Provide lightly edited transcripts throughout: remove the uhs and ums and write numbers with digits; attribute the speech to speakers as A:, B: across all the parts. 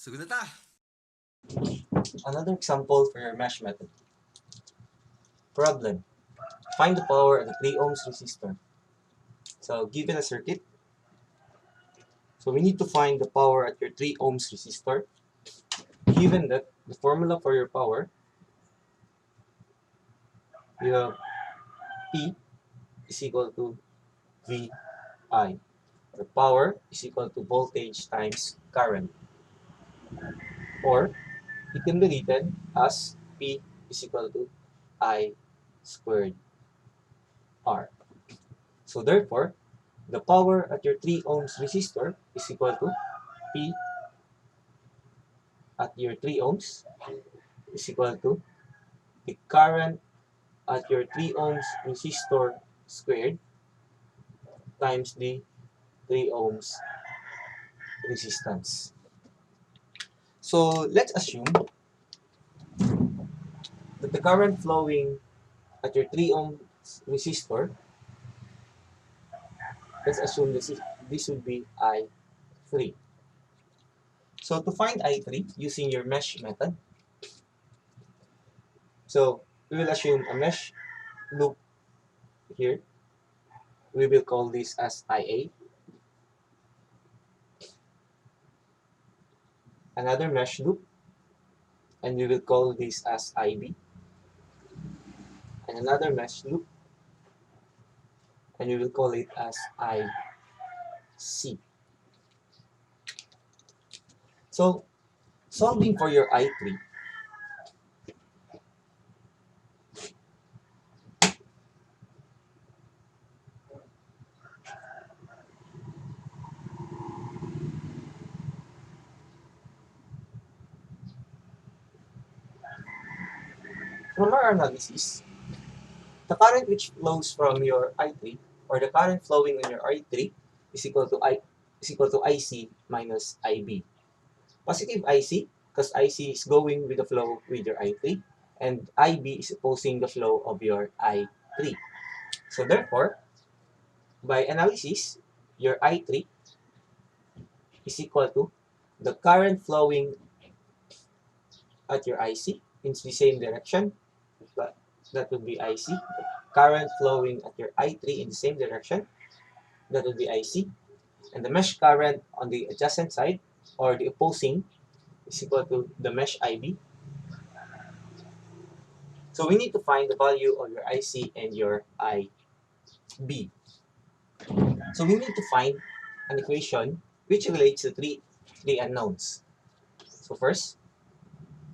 A: Sugod na ta!
B: Another example for your mesh method. Problem. Find the power of the 3 ohms resistor. So given a circuit, so we need to find the power at your 3 ohms resistor. Given that the formula for your power, you have P is equal to VI. The power is equal to voltage times current. Or it can be written as P is equal to I squared R. So therefore, the power at your 3 ohms resistor is equal to P at your 3 ohms is equal to the current at your 3 ohms resistor squared times the 3 ohms resistance. So let's assume that the current flowing at your 3 ohms resistor, let's assume this would be I3. So to find I3 using your mesh method, so we will assume a mesh loop here. We will call this as IA. Another mesh loop, and we will call this as IB. And another mesh loop, and we will call it as IC. So solving for your I3, from our analysis, the current which flows from your I3, or the current flowing in your I3, is equal to IC minus IB. Positive IC, because IC is going with the flow with your I3, and IB is opposing the flow of your I3. So therefore, by analysis, your I3 is equal to the current flowing at your IC in the same direction, but that would be IC. The current flowing at your I3 in the same direction, that would be IC. And the mesh current on the adjacent side, or the opposing, is equal to the mesh IB. So we need to find the value of your IC and your IB. So we need to find an equation which relates to three unknowns. So first,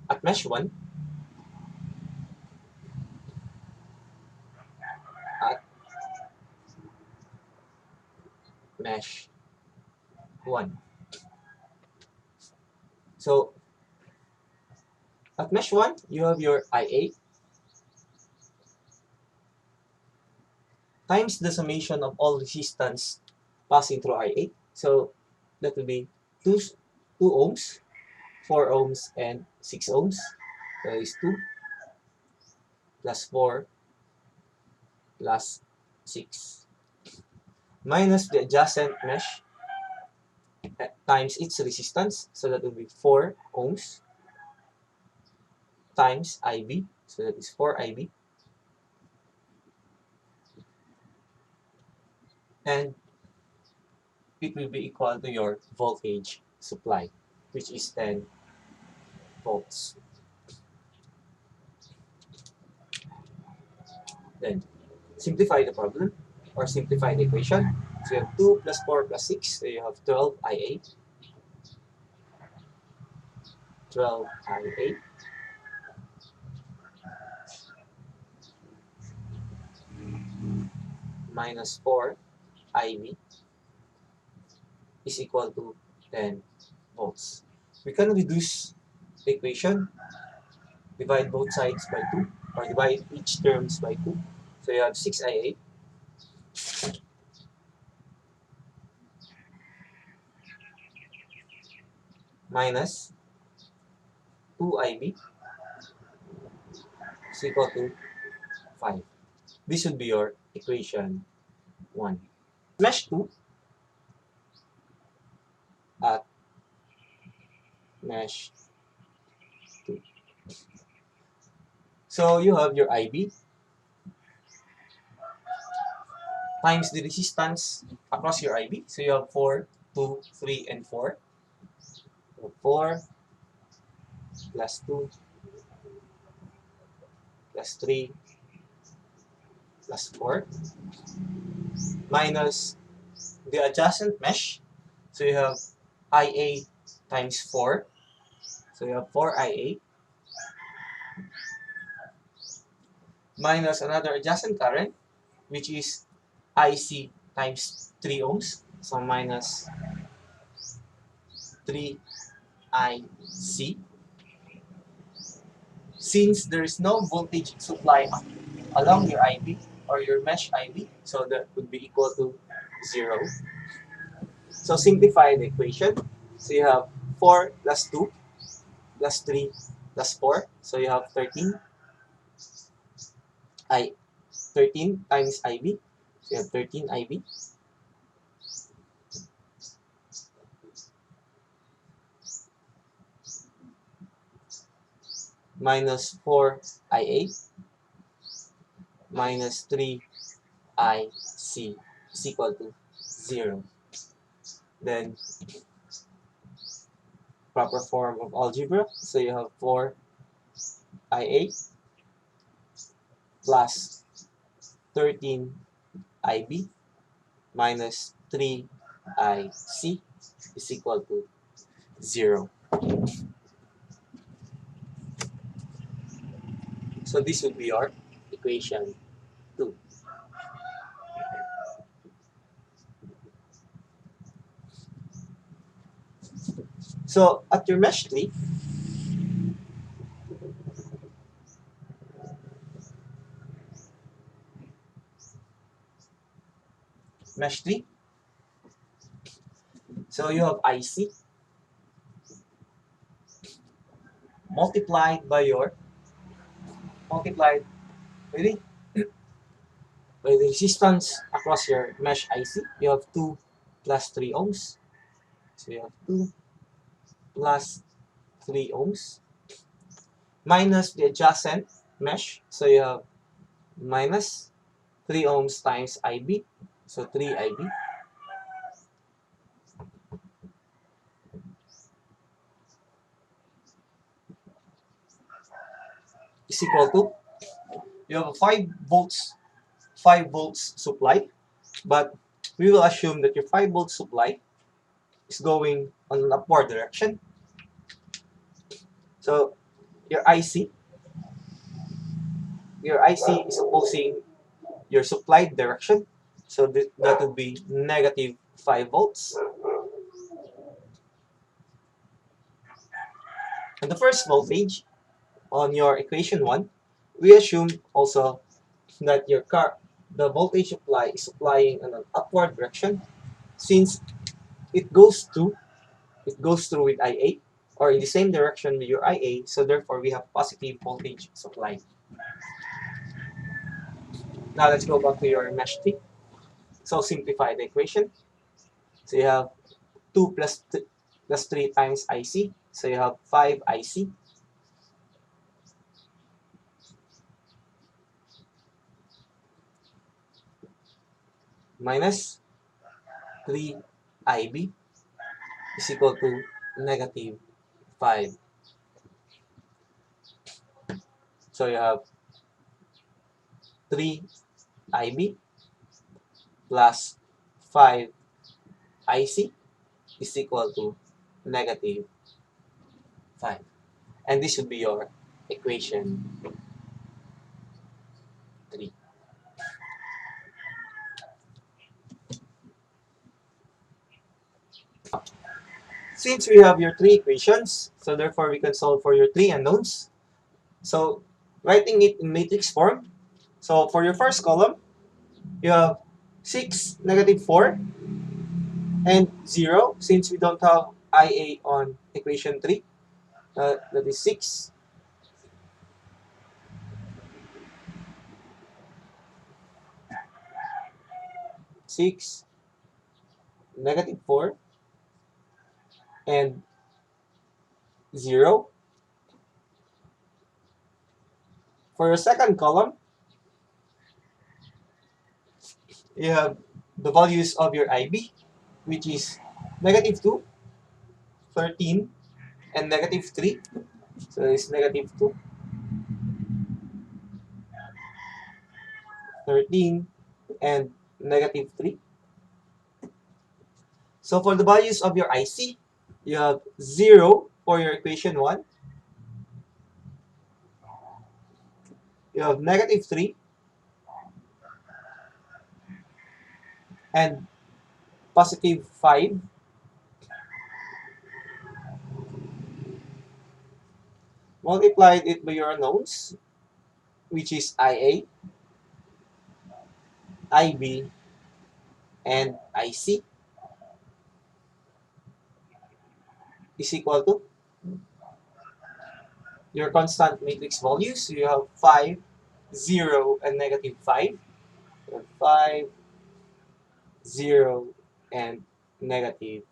B: at mesh 1, at mesh 1. So at mesh 1, you have your IA times the summation of all resistance passing through IA. So that will be 2 ohms, 4 ohms, and 6 ohms. That is 2 plus 4 plus 6. Minus the adjacent mesh times its resistance. So that will be 4 ohms times IB. So that is 4 IB. And it will be equal to your voltage supply, which is 10 volts. Then simplify the problem, or simplify the equation. So you have 2 plus 4 plus 6, so you have 12 IA. 12 IA minus 4 IB is equal to 10 volts. We can reduce the equation, divide both sides by 2, or divide each terms by 2. So you have 6 IA minus 2 IB is equal to 5. This would be your equation 1. Mesh 2 at mesh 2. So you have your IB times the resistance across your IB. So you have 4, 2, 3, and 4. So 4 plus 2 plus 3 plus 4 minus the adjacent mesh. So you have IA times 4. So you have 4IA minus another adjacent current, which is IC times 3 ohms. So minus 3IC. Since there is no voltage supply along your IB or your mesh IB, so that would be equal to 0. So simplify the equation. So you have 4 plus 2 plus 3 plus 4. So you have 13. 13 times IB. So you have 13 IB minus 4 IA minus 3 IC is equal to 0. Then proper form of algebra. So you have 4 IA plus 13 IB minus 3 IC is equal to 0. So this would be our equation 2. So at your mesh 3, mesh 3, so you have IC multiplied by your multiplied by the, by the resistance across your mesh IC. You have 2 plus 3 ohms. So you have 2 plus 3 ohms minus the adjacent mesh. So you have minus 3 ohms times IB. So 3 IB is equal to, you have a 5 volts supply, but we will assume that your 5 volt supply is going on an upward direction. So your IC, is opposing your supplied direction. So that would be negative 5 volts. And the first voltage on your equation 1, we assume also that the voltage supply is supplying in an upward direction, since it goes through with IA, or in the same direction with your IA, so therefore we have positive voltage supply. Now let's go back to your mesh 3. So simplify the equation. So you have 2 plus 3 times IC. So you have 5 IC minus 3 IB is equal to negative 5. So you have 3 IB plus 5 IC is equal to negative 5. And this should be your equation 3. Since we have your 3 equations, so therefore we can solve for your 3 unknowns. So writing it in matrix form. So for your first column, you have 6, negative 4, and 0. Since we don't have IA on equation 3, that is 6. 6, negative 4, and 0. For your second column, you have the values of your IB, which is -2, 13, and -3. So it's -2, 13, and -3. So for the values of your IC, you have 0 for your equation 1, you have -3, and +5. Multiplied it by your unknowns, which is IA, IB, and IC, is equal to your constant matrix values. So you have 5, 0, and -5. You have 5, 0, and -5.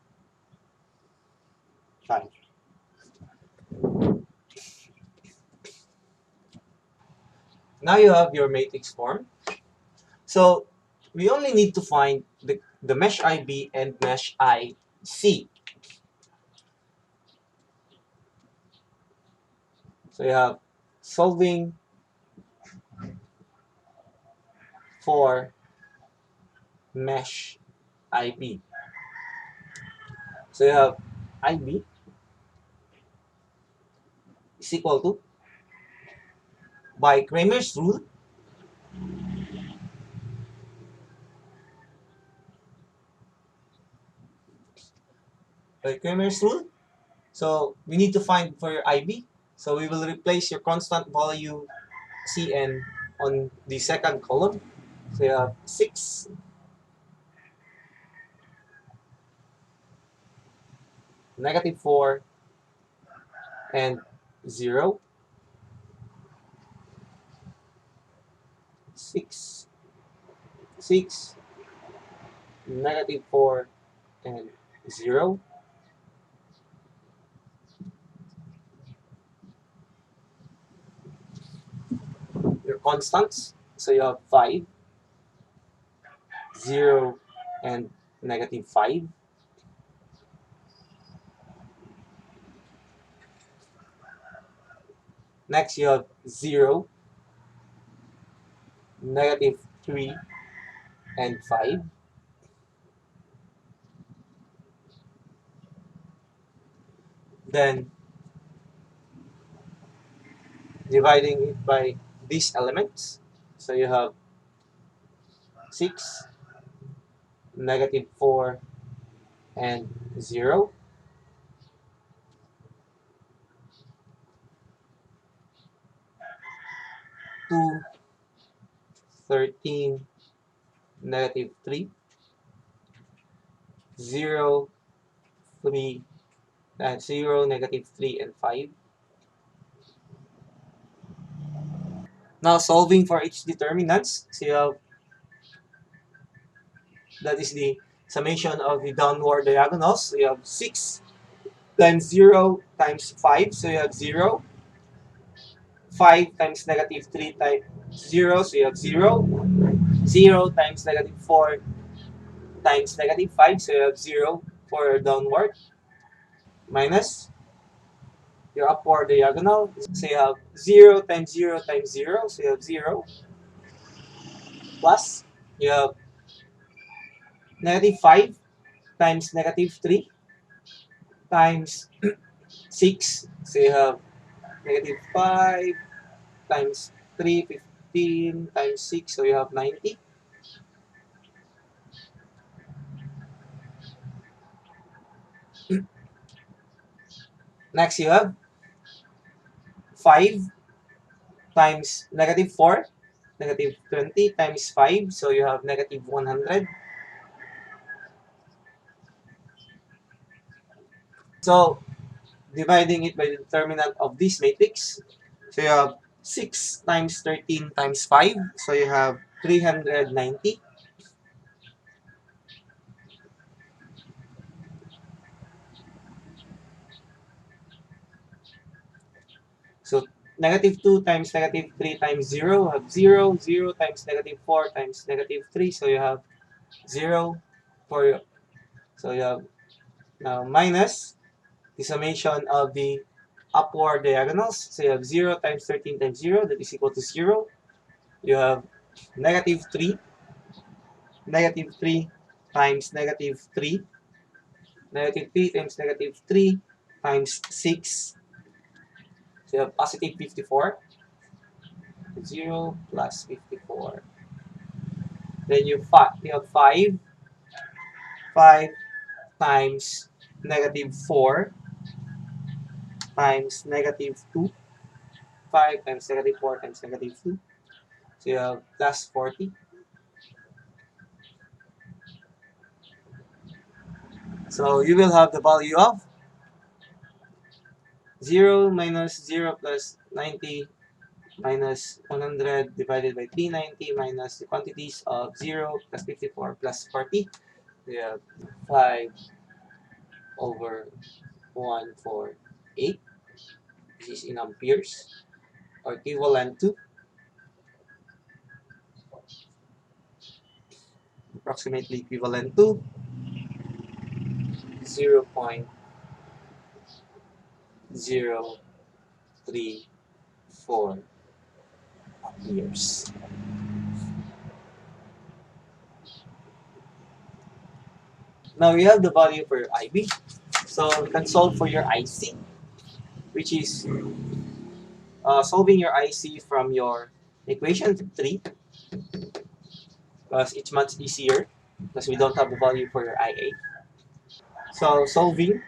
B: Now you have your matrix form. So we only need to find the mesh IB and mesh IC. So you have solving for mesh IB. So you have IB is equal to, by Kramer's rule, by Kramer's rule. So we need to find for your IB. So we will replace your constant value Cn on the second column. So you have 6, -4, and 0. 6, 6, -4, and 0. Your constants. So you have 5, 0, and -5. Next you have 0, -3, and 5. Then dividing it by these elements. So you have 6, -4, and 0. 2, 13, -3. 0, 3, 0, -3, and 5. Now solving for each determinants. So you have, that is the summation of the downward diagonals. So you have 6 times 0 times 5. So you have 0. 5 times -3 times 0. So you have 0. 0 times -4 times -5. So you have 0 for your downward. Minus your upward diagonal. So you have 0 times 0 times 0. So you have 0. Plus you have -5 times -3 times 6. So you have -5 times 3, 15 times 6. So you have 90. Next you have 5 times -4. -20 times 5. So you have -100. So dividing it by the determinant of this matrix. So you have 6 times 13 times 5. So you have 390. negative 2 times negative 3 times 0, you have 0, 0 times negative 4 times negative 3, so you have 0 for your, so you have now minus the summation of the upward diagonals, so you have 0 times 13 times 0, that is equal to 0. You have negative 3, negative 3 times negative 3, negative 3 times negative 3 times 6, so you have positive 54, 0 plus 54. Then you have 5, 5 times negative 4 times negative 2, 5 times negative 4 times negative 2, so you have plus 40. So you will have the value of 0 minus 0 plus 90 minus 100 divided by 390 minus the quantities of 0 plus 54 plus 40. We have 5 over 148. This is in amperes, or equivalent to approximately equivalent to 0.034 amperes. Now you have the value for your IB. So you can solve for your IC, which is solving your IC from your equation 3, because it's much easier because we don't have the value for your IA. So solving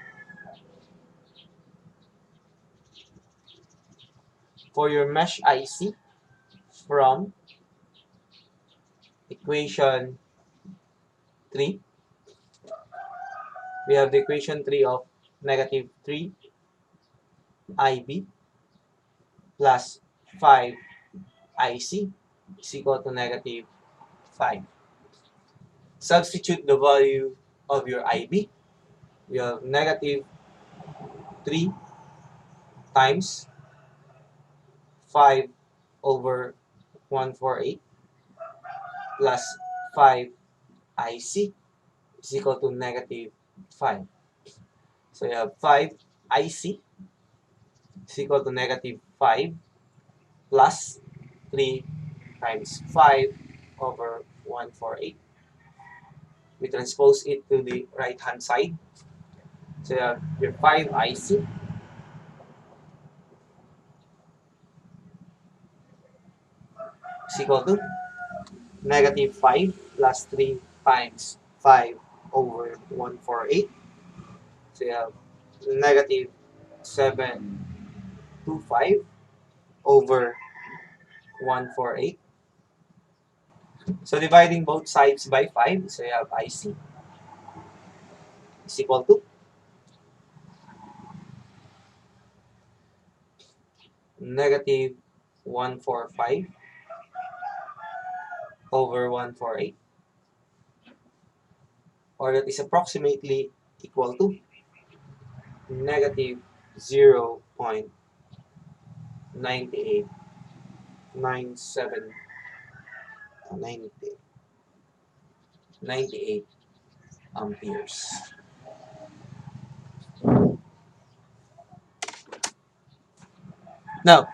B: for your mesh IC from equation 3, we have the equation 3 of negative 3 IB plus 5 IC is equal to negative 5. Substitute the value of your IB. We have negative 3 times 5 over 148 plus 5 IC is equal to negative 5. So you have 5 IC is equal to negative 5 plus 3 times 5 over 148. We transpose it to the right hand side. So you have your 5 IC is equal to negative 5 plus 3 times 5 over 148. So you have negative 725 over 148. So dividing both sides by 5, so you have IC is equal to negative 145 over 148, or that is approximately equal to negative 0.9897 98 amperes. Now,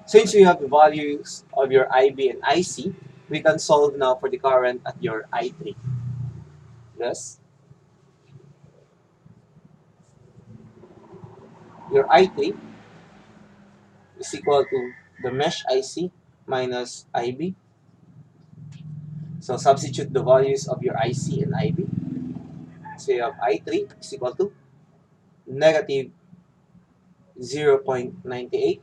B: since we have the values of your IB and IC, we can solve now for the current at your I3. Thus, your I3 is equal to the mesh IC minus IB. So substitute the values of your IC and IB. So you have I3 is equal to negative 0.98,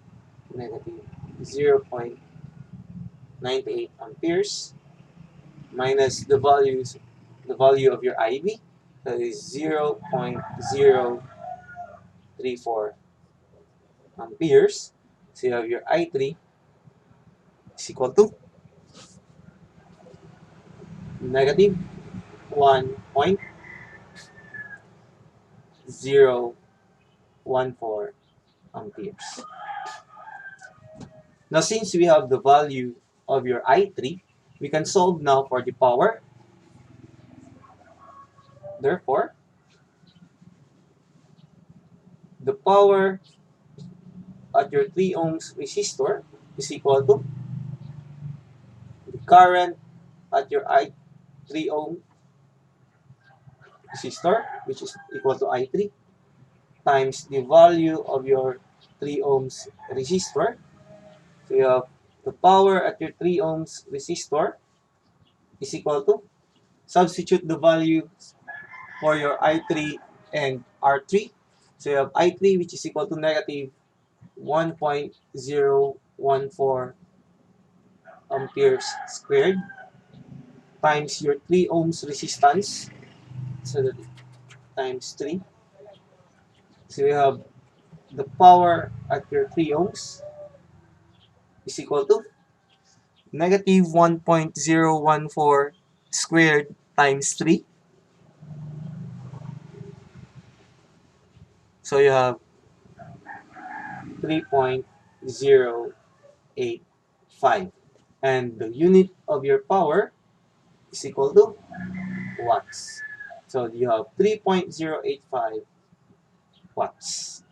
B: negative 0.98 amperes minus the value of your IB, that is 0.034 amperes. So you have your I3 is equal to negative 1.014 amperes. Now, since we have the value of your I3, we can solve now for the power. Therefore, the power at your 3 ohms resistor is equal to the current at your I3 ohm resistor, which is equal to I3, times the value of your 3 ohms resistor. So you have the power at your 3 ohms resistor is equal to, substitute the value for your I3 and R3. So you have I3, which is equal to negative 1.014 amperes squared, times your 3 ohms resistance. So that times 3. So you have the power at your 3 ohms is equal to negative 1.014 squared times 3. So you have 3.085. And the unit of your power is equal to watts. So you have 3.085 watts.